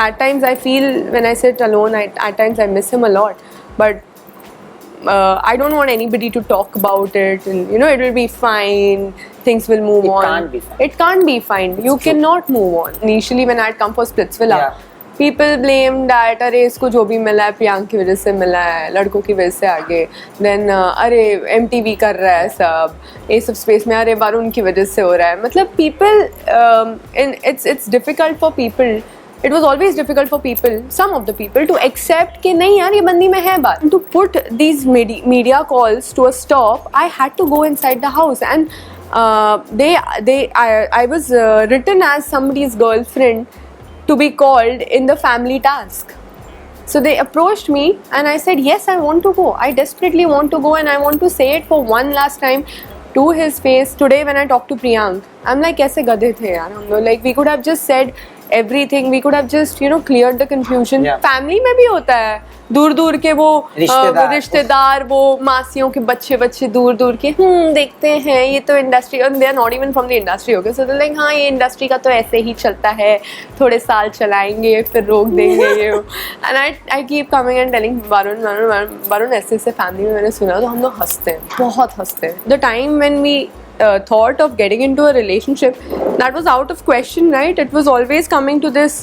at times I feel when I sit alone, at times I miss him a lot. But I don't want anybody to talk about it, and you know, it will be fine. Things will move on. It can't be fine. It can't be fine. You cannot move on. Initially, when I had come for Splitsvilla, people blamed that अरे इसको जो भी मिला है प्रियांक की वजह से मिला है, लड़कों की वजह से आगे. Then अरे MTV कर रहा है सब, ये सब स्पेस में अरे वरुण की वजह से हो रहा है. मतलब people, it's difficult for people. It was always difficult for people, some of the people, to accept कि नहीं यार ये बंदी में है बात. To put these media calls to a stop, I had to go inside the house, and I was written as somebody's girlfriend to be called in the family task. So they approached me and I said, yes, I want to go. I desperately want to go, and I want to say it for one last time to his face. Today when I talked to Priyank, I'm like, कैसे गधे थे यार हम लोग. Like we could have just said everything. We could have just, you know, cleared the confusion. Family में भी होता है, दूर दूर के वो रिश्तेदार, वो मासियों के बच्चे दूर दूर के देखते हैं ये तो इंडस्ट्री, और they are not even from the industry. Okay, so they like हाँ ये इंडस्ट्री का तो ऐसे ही चलता है, थोड़े साल चलाएंगे फिर रोक देंगे ये. And I keep coming and telling Varun ऐसे फैमिली में मैंने सुना, तो हम लोग हंसते हैं, बहुत हंसते हैं. The time when we thought of getting into a relationship, that was out of question, right? It was always coming to this,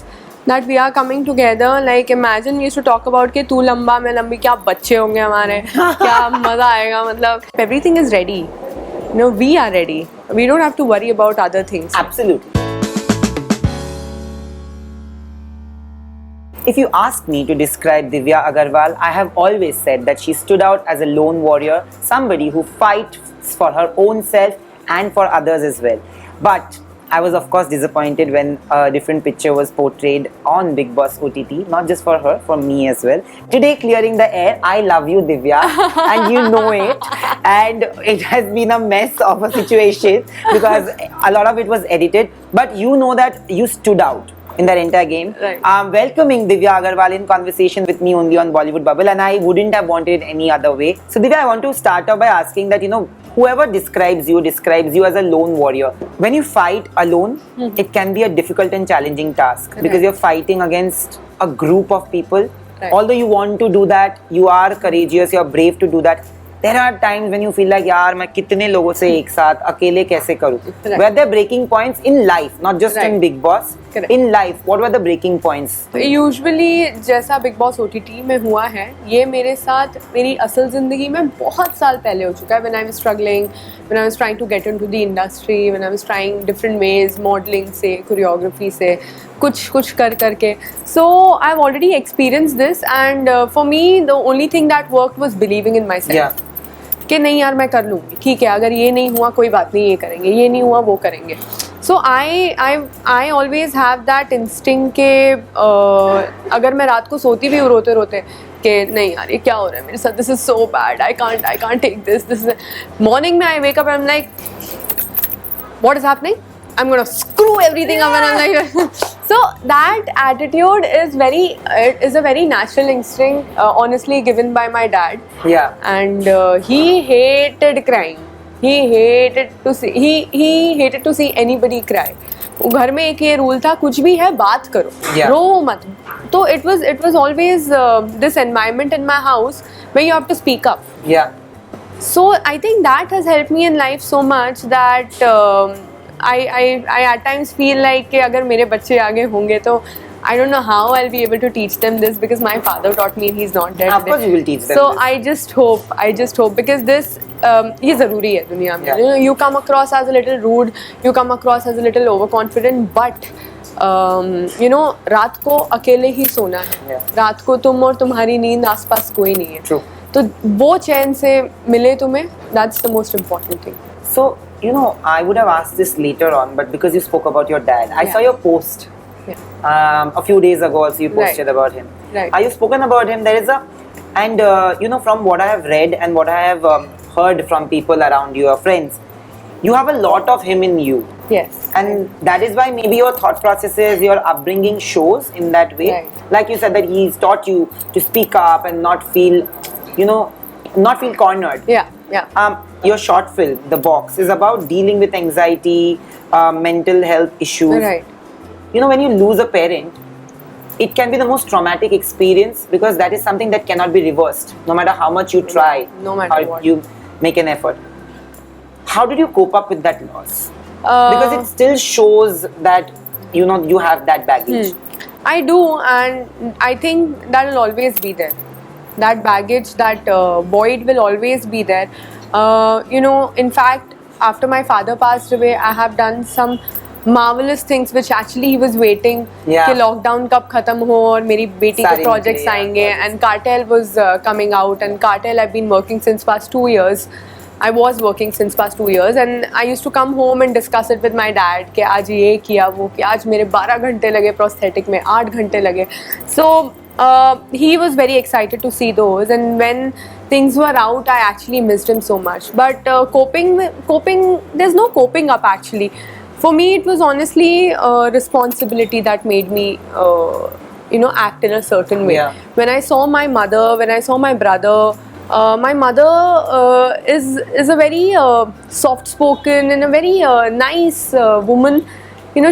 that we are coming together. Like imagine we used to talk about कि तू लंबा मैं लंबी, क्या बच्चे होंगे हमारे, क्या मजा आएगा. मतलब everything is ready. You know, we are ready. We don't have to worry about other things. Absolutely. If you ask me to describe Divya Agarwal, I have always said that she stood out as a lone warrior, somebody who fights for her own self and for others as well. But I was of course disappointed when a different picture was portrayed on Bigg Boss OTT, not just for her, for me as well. Today, clearing the air, I love you, Divya, and you know it. And it has been a mess of a situation because a lot of it was edited, but you know that you stood out in that entire game. Right. I'm welcoming Divya Agarwal in conversation with me only on Bollywood Bubble, and I wouldn't have wanted it any other way. So Divya, I want to start off by asking that, you know, whoever describes you as a lone warrior. When you fight alone, it can be a difficult and challenging task because you're fighting against a group of people. Right. Although you want to do that, you are courageous, you're brave to do that. There are times when you feel like, यार मैं कितने लोगों से एक साथ अकेले कैसे करूँ? Were there breaking points in life, not just in Bigg Boss? Correct. In life, what were the breaking points? Usually जैसा Bigg Boss OTT में हुआ है, ये मेरे साथ मेरी असल ज़िंदगी में बहुत साल पहले हो चुका है. When I was struggling, when I was trying to get into the industry, when I was trying different ways, modeling से, choreography से, कुछ करके. So I've already experienced this, and for me the only thing that worked was believing in myself. Yeah. कि नहीं यार मैं कर लूँगी, ठीक है, अगर ये नहीं हुआ कोई बात नहीं, ये करेंगे, ये नहीं हुआ वो करेंगे. So I always have that instinct के अगर मैं रात को सोती भी हूँ रोते रोते कि नहीं यार ये क्या हो रहा है मेरे साथ, this is so bad, I can't take this is morning में I wake up and I'm like, what is happening? I'm gonna screw everything up, and I'm like so that attitude is a very natural instinct, honestly given by my dad. Yeah. And he hated crying. He hated to see anybody cry. घर में एक ये rule था, कुछ भी है बात करो, रो मत. तो it was always this environment in my house where you have to speak up. Yeah. So I think that has helped me in life so much that I at times feel like कि अगर मेरे बच्चे आगे होंगे तो I don't know how I'll be able to teach them this, because my father taught me and he's not dead. Of course you will teach them So this. I just hope because this ये ज़रूरी है दुनिया में. You know, you come across as a little rude, you come across as a little overconfident, but you know, रात को अकेले ही सोना है. रात को तुम और तुम्हारी नींद आसपास कोई नहीं है. True. तो वो चैन से मिले तुम्हें, that's the most important thing. So, you know, I would have asked this later on, but because you spoke about your dad, I saw your post a few days ago also you posted about him. Right. Are you spoken about him? There is and you know, from what I have read and what I have heard from people around you, your friends, you have a lot of him in you. Yes. And that is why maybe your thought processes, your upbringing shows in that way. Right. Like you said that he's taught you to speak up and not feel, you know, not feel cornered. Yeah. Your short film, The Box, is about dealing with anxiety, mental health issues. Right. You know, when you lose a parent, it can be the most traumatic experience because that is something that cannot be reversed, no matter how much you try, No matter how what. you make an effort. How did you cope up with that loss? Because it still shows that you have that baggage. I do, and I think that will always be there. That baggage, that void will always be there. In fact, after my father passed away, I have done some marvelous things which actually he was waiting Yeah. कि lockdown कब खत्म हो और मेरी बेटी सारे के projects निकले, आएंगे, projects. and Cartel was coming out, and Cartel I've been working since past 2 years. I was working since past 2 years, and I used to come home and discuss it with my dad कि आज ये किया वो किया, आज मेरे 12 घंटे लगे prosthetic में, 8 घंटे लगे. So he was very excited to see those, and when things were out, I actually missed him so much. But coping, there's no coping up actually. For me, it was honestly responsibility that made me, act in a certain way. Yeah. When I saw my mother, when I saw my brother, my mother is a very soft-spoken and a very nice woman.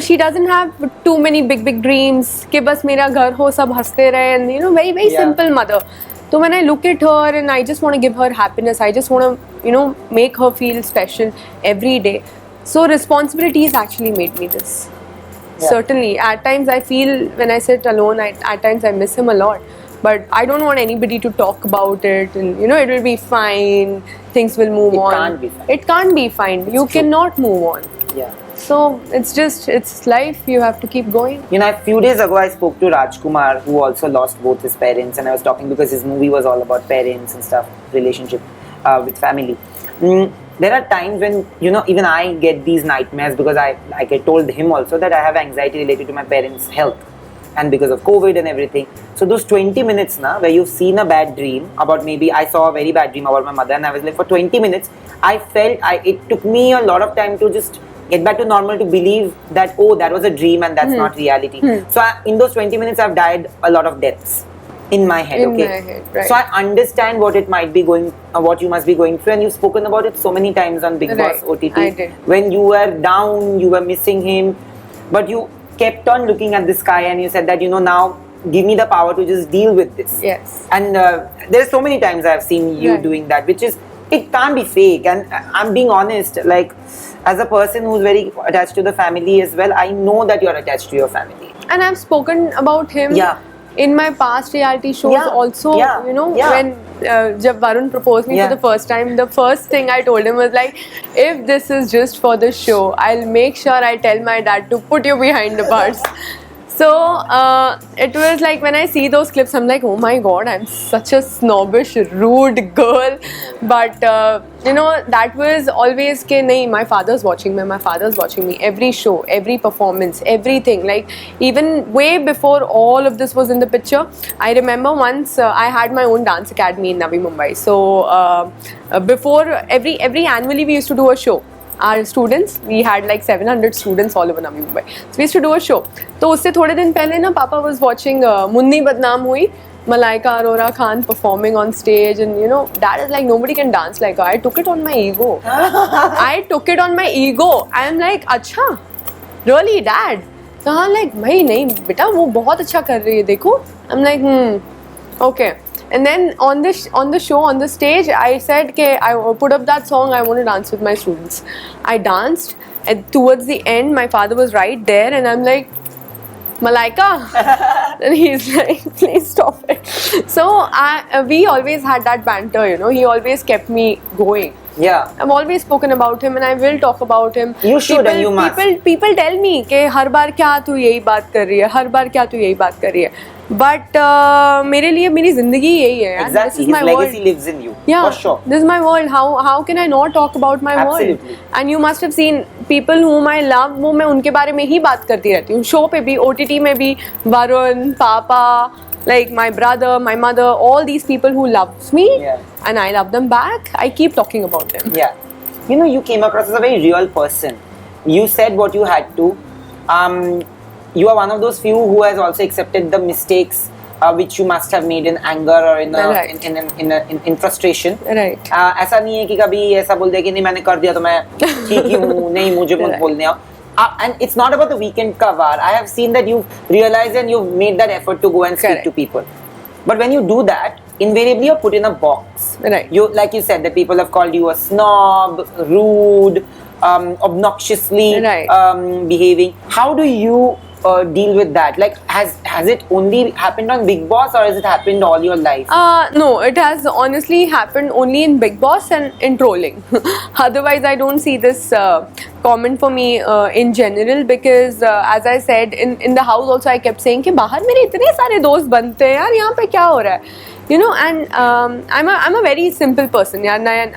She doesn't have too many big dreams. कि बस मेरा घर हो, सब हंसते रहे, and very Yeah. simple mother. So when I look at her and I just want to give her happiness, I just want to make her feel special every day. So responsibilities actually made me this. Yeah. Certainly, at times I feel when I sit alone, at times I miss him a lot. But I don't want anybody to talk about it, and it will be fine. Things will move It on. can't be fine. It can't be fine. You true. cannot move on. Yeah. So it's life. You have to keep going. A few days ago I spoke to Rajkumar, who also lost both his parents, and I was talking because his movie was all about parents and stuff, relationship with family. There are times when even I get these nightmares because I told him also that I have anxiety related to my parents' health, and because of COVID and everything. So those 20 minutes where you've seen a bad dream about, maybe I saw a very bad dream about my mother, and I was like, for 20 minutes I felt it took me a lot of time to just get back to normal, to believe that that was a dream and that's not reality. So in those 20 minutes I've died a lot of deaths in my head. In Okay, my head, right. So I understand what it might be what you must be going through, and you've spoken about it so many times on Big Boss Right, OTT. I did. When you were down, you were missing him, but you kept on looking at the sky and you said that now give me the power to just deal with this. Yes. And there's so many times I've seen you Right. doing that, which is, it can't be fake. And I'm being honest, like, as a person who's very attached to the family as well, I know that you're attached to your family. And I've spoken about him Yeah. in my past reality shows Yeah. also. Yeah. Yeah. When jab Varun proposed me Yeah. for the first time, the first thing I told him was like, if this is just for the show, I'll make sure I tell my dad to put you behind the bars. So it was like, when I see those clips, I'm like, oh my god, I'm such a snobbish, rude girl. But that was always ke nahi, my father's watching me, every show, every performance, everything. Like, even way before all of this was in the picture, I remember once I had my own dance academy in Navi Mumbai. So before every annually we used to do a show. Our students, we had like 700 students all over Navi Mumbai. So we used to do a show. तो उससे थोड़े दिन पहले ना, Papa was watching Munni बदनाम हुई, Malaika Arora Khan performing on stage, and Dad is like, nobody can dance like her. I took it on my ego. I'm like, अच्छा, really, Dad? So I'm like, भाई नहीं बेटा, वो बहुत अच्छा कर रही है, देखो. I'm like, okay. And then on the show, on the stage, I said, okay, I put up that song, I want to dance with my students. I danced, and towards the end, my father was right there, and I'm like, Malaika. And he's like, please stop it. So we always had that banter, he always kept me going. Yeah. I've always spoken about him, and I will talk about him. You should, and you must. People tell me कि हर बार क्या तू यही बात कर रही है, हर बार क्या तू यही बात कर रही है. But मेरे लिए मेरी जिंदगी यही है. Exactly. This is His my legacy world. lives in you. Yeah, For sure. this is my world. How can I not talk about my Absolutely. world? And you must have seen people whom I love, वो मैं उनके बारे में ही बात करती रहती हूँ. Show पे भी, OTT में भी, Varun, Papa, like my brother, my mother, all these people who loves me, Yeah. and I love them back. I keep talking about them. Yeah. You came across as a very real person. You said what you had to. You are one of those few who has also accepted the mistakes which you must have made in anger or Right. in frustration. Right. ऐसा नहीं है कि कभी ऐसा बोल दे कि नहीं मैंने कर दिया तो मैं ठीक ही हूँ, नहीं मुझे मत Right. बोलने आओ. and it's not about the weekend cover. I have seen that you've realized and you've made that effort to go and speak Correct. to people. But when you do that, invariably you're put in a box. Right. You, like you said, that people have called you a snob, rude, obnoxiously Right. behaving. How do you deal with that? Like, has it only happened on Big Boss, or has it happened all your life? No, it has honestly happened only in Big Boss and in trolling. Otherwise, I don't see this comment for me in general, because as I said, in the house also I kept saying कि बाहर मेरे इतने सारे दोस्त बनते हैं यार, यहाँ पे क्या हो रहा है? You know, and I'm a very simple person, यार. And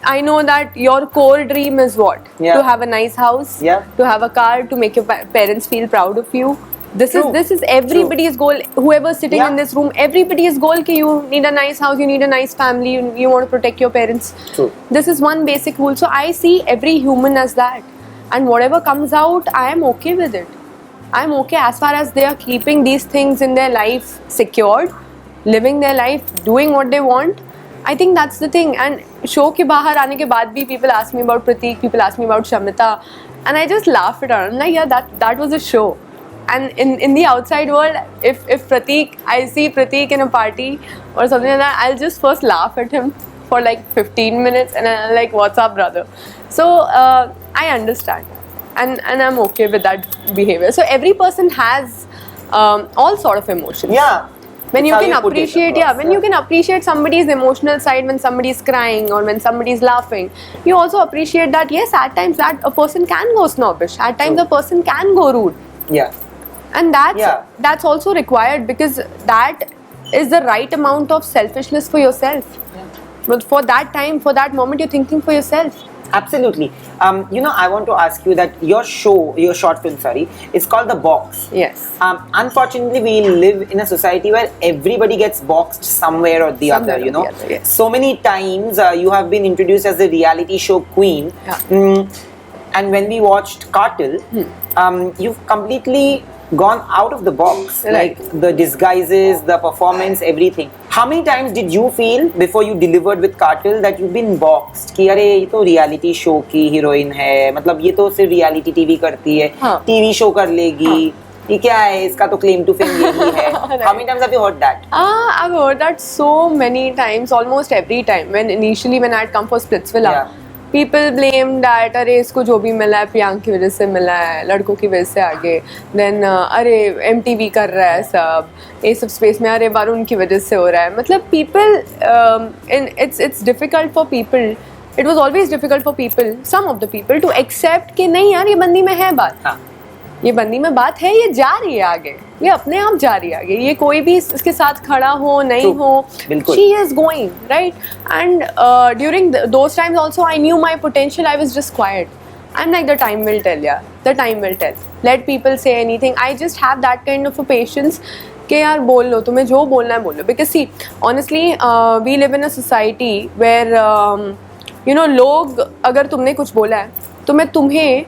I know that your core dream is what? Yeah. To have a nice house, Yeah. to have a car, to make your parents feel proud of you. True. This is everybody's goal. Whoever's sitting Yeah. in this room, everybody's goal कि you need a nice house, you need a nice family, you want to protect your parents. True. This is one basic rule. So I see every human as that, and whatever comes out, I am okay with it. I'm okay as far as they are keeping these things in their life secured, living their life, doing what they want. I think that's the thing. And show के बाहर आने के बाद भी people ask me about Pratik, people ask me about Shamita, and I just laugh it out. I'm like, yeah, that was a show. And in the outside world, if Pratik, I see Pratik in a party or something like that, I'll just first laugh at him for like 15 minutes, and I'm like, what's up, brother? So I understand, and I'm okay with that behavior. So every person has all sort of emotions. Yeah. When It's you how can put it appreciate, across, yeah, when you can appreciate somebody's emotional side, when somebody's crying or when somebody's laughing, you also appreciate that, yes, at times that a person can go snobbish, at times True. a person can go rude, Yeah. and Yeah. that's also required, because that is the right amount of selfishness for yourself. But for that time, for that moment, you're thinking for yourself. Absolutely. You know, I want to ask you that your short film, is called The Box. Yes. Unfortunately, we live in a society where everybody gets boxed somewhere or the Somewhere other, you or know. the other, yes. So many times you have been introduced as a reality show queen. Yeah. And when we watched Cartel, you've completely gone out of the box. Right. Like the disguises, the performance, everything. How many times did you feel before you delivered with Cartel that you've been boxed? कि अरे ये तो reality show की heroine है, मतलब ये तो सिर्फ reality TV करती है, हाँ. TV show कर लेगी, ये क्या है, इसका तो claim to fame यही है. How many times have you heard that? I've heard that so many times, almost every time. When I had come for Splitsvilla, Yeah. people blame that अरे इसको जो भी मिला है प्रियांक की वजह से मिला है, लड़कों की वजह से आगे. Then अरे MTV कर रहा है सब, ये सब स्पेस में अरे वरुण की वजह से हो रहा है. मतलब people, it's difficult for people. It was always difficult for people, some of the people, to accept कि नहीं यार ये बंदी में है बात. हाँ. ये बंदी में बात है, ये जा रही है आगे, ये अपने आप जा रही है आगे, ये कोई भी इसके साथ खड़ा हो नहीं True. हो, बिल्कुल. she is going, right? And during those times also I knew my potential. I was just quiet. I'm like, the time will tell, yeah, the time will tell. Let people say anything. I just have that kind of a patience कि यार बोल लो, तुम्हें जो बोलना है बोलो. Because see, honestly, we live in a society where you know, लोग अगर तुमने कुछ बोला है तो मैं तुम्हें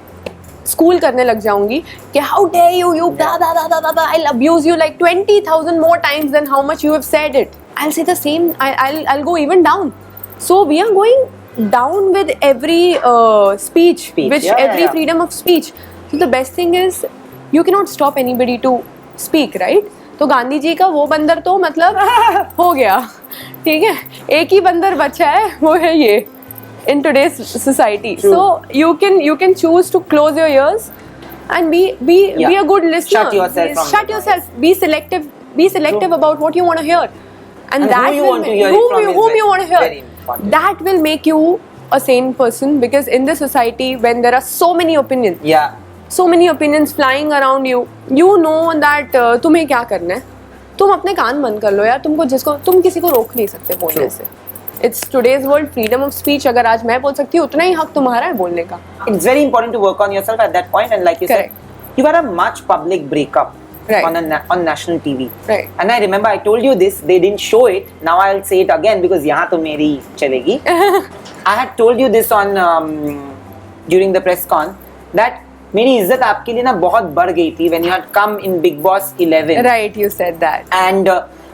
स्कूल करने लग जाऊंगी कि how dare you blah blah blah blah blah, I'll abuse you like 20,000 more times than how much you have said it. I'll say the same. I'll go even down. So we are going down with every speech, which Yeah, every yeah. freedom of speech. So the best thing is you cannot stop anybody to speak, right? तो गांधी जी का वो बंदर तो मतलब हो गया, ठीक है, एक ही बंदर बचा है, वो है ये in today's society. True. So you can choose to close your ears and be a good listener. Shut yourself from Shut the yourself. Be selective True. about what you want to hear, and And that who you will want to hear it from is whom you want to hear. very important. That will make you a sane person, because in this society when there are so many opinions, Yeah. so many opinions flying around you, you know that तुम्हें क्या करना है. तुम अपने कान बंद कर लो यार. तुम किसी को रोक नहीं सकते बोलने True. से. It's today's world, freedom of speech. अगर आज मैं बोल सकती हूँ, उतना ही हक तुम्हारा है बोलने का. It's very important to work on yourself at that point, and like you Correct. said, you had a much public breakup Right. on national TV. Right. And I remember I told you this. They didn't show it. Now I'll say it again because यहाँ तो मेरी चलेगी. I had told you this on during the press con that मेरी इज्जत आपके लिए ना बहुत बढ़ गई थी when you had come in Big Boss 11. Right, you said that. And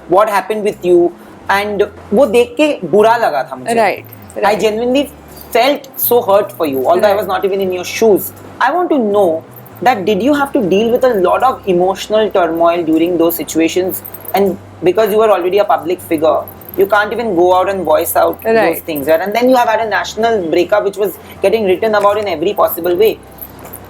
what happened with you, and वो देख के बुरा लगा था मुझे. Right, I right. genuinely felt so hurt for you, although I was not even in your shoes. I want to know that did you have to deal with a lot of emotional turmoil during those situations? And because you were already a public figure, you can't even go out and voice out those things, right? And then you have had a national breakup which was getting written about in every possible way.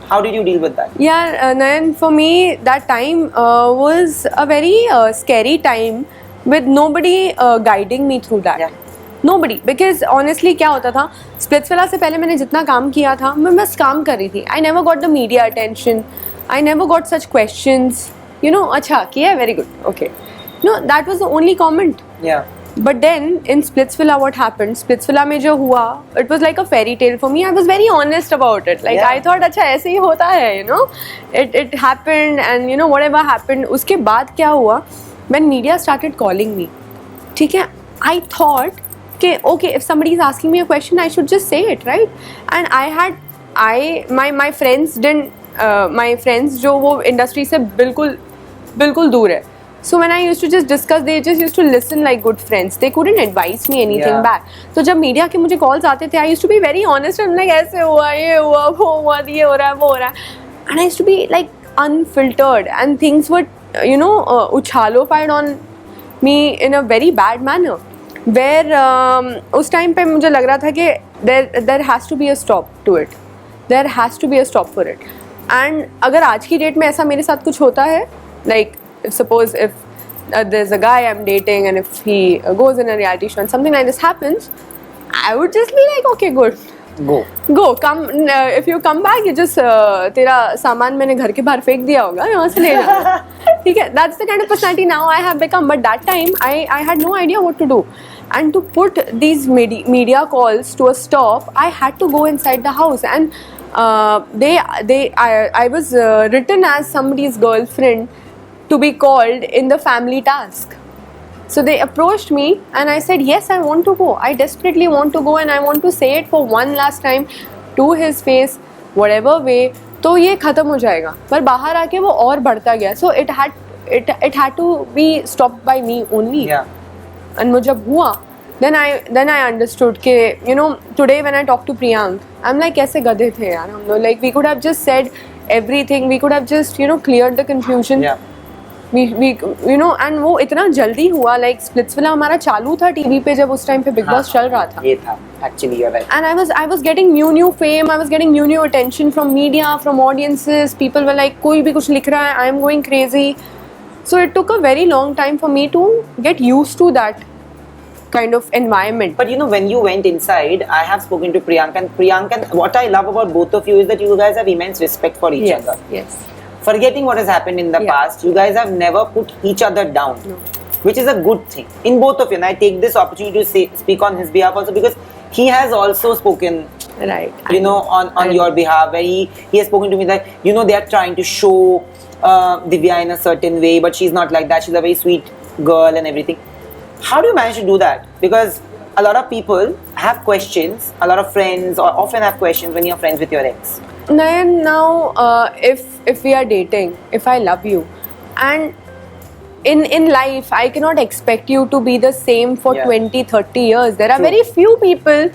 How did you deal with that? Yeah, Nayan, for me that time was a very scary time with nobody guiding me through that. Yeah. Nobody, because honestly क्या होता था, Splitsvilla से पहले मैंने जितना काम किया था मैं बस काम कर रही थी. I never got the media attention. I never got such questions. You know, अच्छा किया है, very good, okay. No, that was the only comment. Yeah. But then in Splitsvilla, what happened? Splitsvilla में जो हुआ, it was like a fairy tale for me. I was very honest about it. Like I thought, अच्छा ऐसे ही होता है, you know. It happened, and you know whatever happened. उसके बाद क्या हुआ? When media started calling me, ठीक है? I thought कि okay, if somebody is asking me a question, I should just say it, right? And my friends didn't, my friends जो वो industry से बिल्कुल दूर है. So when I used to just discuss, they just used to listen like good friends. They couldn't advise me anything back. So जब media के मुझे calls आते थे, I used to be very honest. I'm like ऐसे हुआ, ये हुआ, वो हुआ, ये हो रहा है, वो हो रहा है. And I used to be like unfiltered, and things were, you know, uchalofied on me in a very bad manner. Where उस time पे मुझे लग रहा था कि there has to be a stop to it. There has to be a stop for it. And अगर आज की डेट में ऐसा मेरे साथ कुछ होता है, like suppose if there's a guy I'm dating and if he goes in a reality show and something like this happens, I would just be like, okay, good, go, come, if you come back, you just तेरा सामान मैंने घर के बाहर फेंक दिया होगा, यहाँ से ले जाना, ठीक है? That's the kind of personality now I have become. But that time I had no idea what to do, and to put these media calls to a stop, I had to go inside the house, and I was written as somebody's girlfriend to be called in the family task. So they approached me and I said, yes, I want to go. I desperately want to go and I want to say it for one last time to his face, whatever way. तो ये खत्म हो जाएगा. पर बाहर आके वो और बढ़ता गया. So it had to be stopped by me only. Yeah. And वो जब हुआ, then I understood कि, you know, today when I talk to Priyank, I'm like कैसे गधे थे यार हम लोग. Like we could have just said everything. We could have just, you know, cleared the confusion. Yeah. We you know, and वो इतना जल्दी हुआ. Like Splitsvilla हमारा चालू था टीवी पे जब उस टाइम पे बिग बॉस चल रहा था. ये था, actually you're right. And I was getting new fame. I was getting new attention from media, from audiences. People were like, कोई भी कुछ लिख रहा है, I am going crazy. So it took a very long time for me to get used to that kind of environment. But you know, when you went inside, I have spoken to Priyanka, and what I love about both of you is that you guys have immense respect for each other. Yes. Forgetting what has happened in the past, you guys have never put each other down, which is a good thing in both of you. And I take this opportunity to speak on his behalf also, because he has also spoken, right, you know, on your behalf, where he has spoken to me that, you know, they are trying to show Divya in a certain way, but she's not like that. She's a very sweet girl and everything. How do you manage to do that? Because a lot of people have questions, a lot of friends or often have questions when you're friends with your ex. Nayan, now if we are dating, if I love you, and in life I cannot expect you to be the same for 20-30 years. There are very few people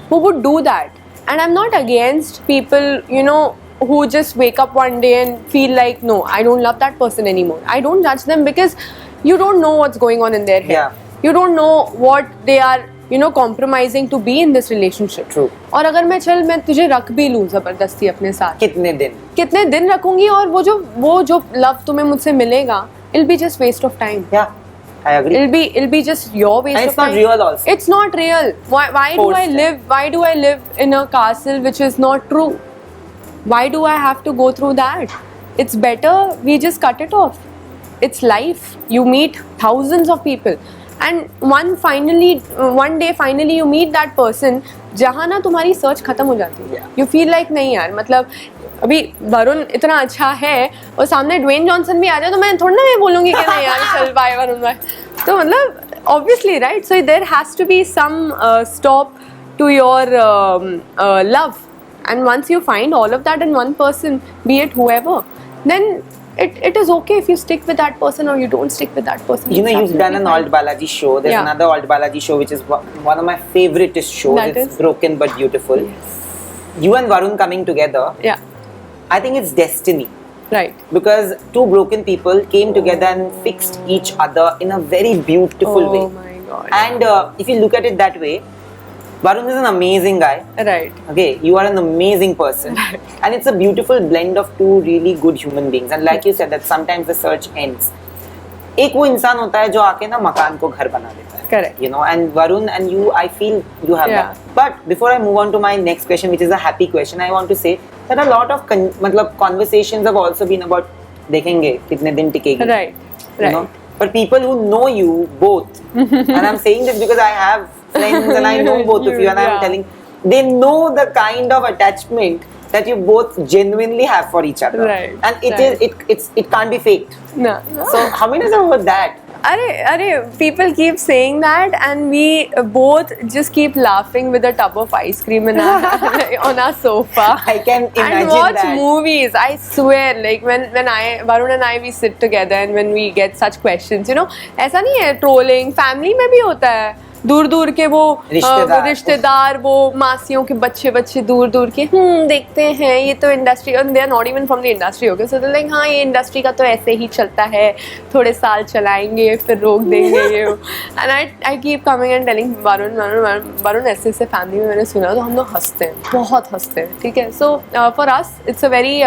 who would do that, and I'm not against people, you know, who just wake up one day and feel like, no, I don't love that person anymore. I don't judge them, because you don't know what's going on in their head. You don't know what they are, you know, compromising to be in this relationship. True. और अगर मैं तुझे रख भी लूँ जबरदस्ती अपने साथ, कितने दिन रखूंगी, और वो जो लव तुम्हें मुझसे मिलेगा, it'll be just waste of time. Yeah, I agree. It'll be just your waste and of time. it's not real also. It's not real. Why do I live in a castle which is not true? Why do I have to go through that? It's better we just cut it off. It's life. You meet thousands of people, and one day finally you meet that person जहाँ ना तुम्हारी search खत्म हो जाती है. You feel like नहीं यार, मतलब अभी वरुण इतना अच्छा है और सामने ड्वेन जॉनसन भी आ जाए तो मैं थोड़ा ना ये बोलूँगी कि नहीं यार चल बाय वरुण भाई. तो मतलब obviously, right? So there has to be some stop to your love. And once you find all of that in one person, be it whoever, then it is okay if you stick with that person or you don't stick with that person. You know, It's you've done an absolutely Alt Balaji show. There's Yeah. another Alt Balaji show which is one of my favoriteest shows. That It's is? Broken But Beautiful. You and Varun coming together, fine. Yeah, I think it's destiny. right. Because two broken people came together and fixed each other in a very beautiful way. Oh my god. And if you look at it that way, Varun is an amazing guy. Right. Okay, you are an amazing person. And it's a beautiful blend of two really good human beings. And like you said, that sometimes the search ends. एक वो इंसान होता है जो आके ना मकान को घर बना देता है. Correct. You know, and Varun and you, I feel you have Yeah. that. But before I move on to my next question, which is a happy question, I want to say that a lot of मतलब conversations have also been about देखेंगे कितने दिन टिकेगी. Right. You Right. know? But people who know you both, and I'm saying this because I have friends and I know both of you, and I'm Yeah. telling, they know the kind of attachment that you both genuinely have for each other. Right, And it right. is it can't be faked. No. So how many times about that? People keep saying that, and we both just keep laughing with a tub of ice cream in on our sofa. I can imagine and watch that. movies. I swear, like when Varun and I, we sit together, and when we get such questions, you know, ऐसा नहीं है trolling. Family में भी होता है. दूर दूर के वो रिश्तेदार वो मासियों के बच्चे दूर दूर के देखते हैं ये तो इंडस्ट्री, और they are not even from the industry. Okay, so like हाँ ये इंडस्ट्री का तो ऐसे ही चलता है, थोड़े साल चलाएंगे फिर रोक देंगे ये. And I keep coming and telling Varun ऐसे ऐसे फैमिली में मैंने सुना, तो हम लोग हंसते हैं, बहुत हंसते हैं. ठीक है, so for us it's a very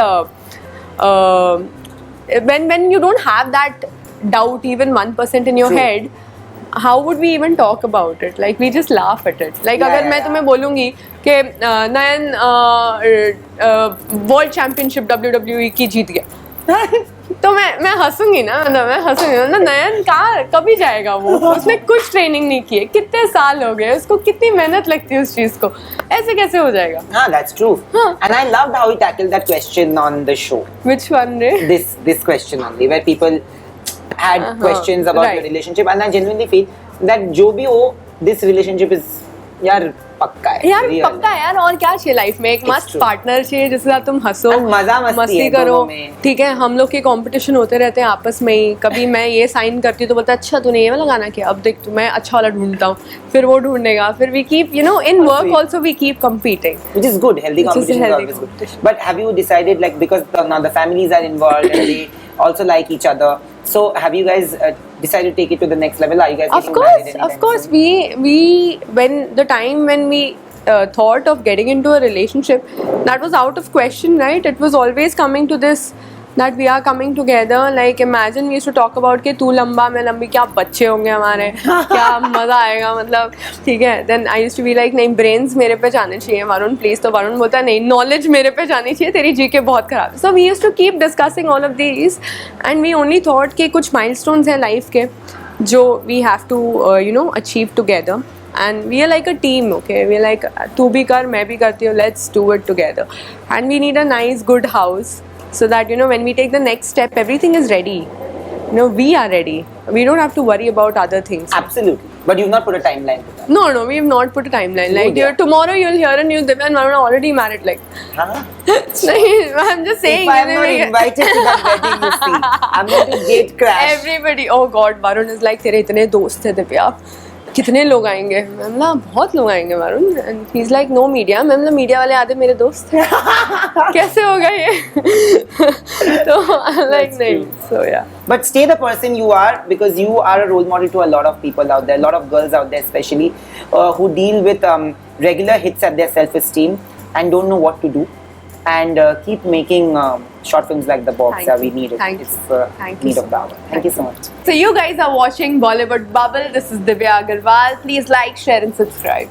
when you don't have that doubt even 1% in your True. head, how would we even talk about it? Like we just laugh at it. Like Yeah, अगर yeah, मैं yeah. तुम्हें बोलूँगी कि नयन world championship WWE की जीत गया, तो मैं हंसूंगी ना, मतलब मैं हंसूंगी ना. नयन कहाँ कभी जाएगा वो, उसने कुछ ट्रेनिंग नहीं की है, कितने साल हो गए उसको, कितनी मेहनत लगती है उस चीज को, ऐसे कैसे हो जाएगा? Ah, that's true. Huh. And I loved how he tackled that question on the show. Which one, रे? This question only, where people had questions about right. your relationship, and I genuinely feel that जो भी हो, this relationship is यार पक्का है. यार real पक्का है यार, और क्या चाहिए लाइफ में? एक It's मस्त true. पार्टनर चाहिए जिसके साथ तुम हंसो, And मजा मस्ती है करो. दोनों में. ठीक है, हम लोग के कंपटीशन होते रहते हैं आपस में ही. कभी मैं ये साइन करती हूँ तो बोलता है अच्छा तूने ये वाला गाना किया, अब देख तू मैं अच्छा वाला ढूंढता हूँ, फिर वो ढूंढेगा, फिर we keep in work sweet. Also we keep competing. Which is good. Healthy Which is a competition is healthy always good. competition. But have you decided, like, because now the families are involved and they also like each other, so have you guys decided to take it to the next level? Are you guys Of getting married anytime course, soon? we when the time when we thought of getting into a relationship, that was out of question, right? It was always coming to this that we are coming together. Like imagine we used to talk about कि तू लंबा मैं लंबी, क्या बच्चे होंगे हमारे, क्या मजा आएगा, मतलब ठीक है. Then I used to be like नहीं brains मेरे पे जाने चाहिए वरुण प्लीज, तो वरुण बोलता नहीं knowledge मेरे पे जानी चाहिए, तेरी जीके बहुत खराब है. So we used to keep discussing all of these, and we only thought कि कुछ milestones हैं life के जो we have to achieve together. And we are like a team, okay? We are like तू भी कर मैं भी करती हूँ, let's do it together. And we need a nice good house so that when we take the next step everything is ready. We are ready. We don't have to worry about other things. Absolutely. But you've not put a timeline to that. No, we have not put a timeline. Good, Like yeah. tomorrow you'll hear a news that I'm already married. Like, Huh? I'm just saying. If I'm not invited to that wedding, you see, I'm going to gate crash. Everybody, oh God, Varun is like तेरे इतने दोस्त थे दिव्या, कितने लोग आएंगे? मैं बोला बहुत लोग आएंगे Varun. And he's like no media. मैं बोला मीडिया वाले आधे मेरे दोस्त हैं. कैसे होगा ये? तो I'm like नहीं. So yeah. But stay the person you are, because you are a role model to a lot of people out there, a lot of girls out there especially, who deal with regular hits at their self-esteem and don't know what to do, and keep making short films like The Box. Thank We you. need it. Thank It's you. Thank you need so of the hour. Thank you so much. So you guys are watching Bollywood Bubble. This is Divya Agarwal. Please like, share and subscribe.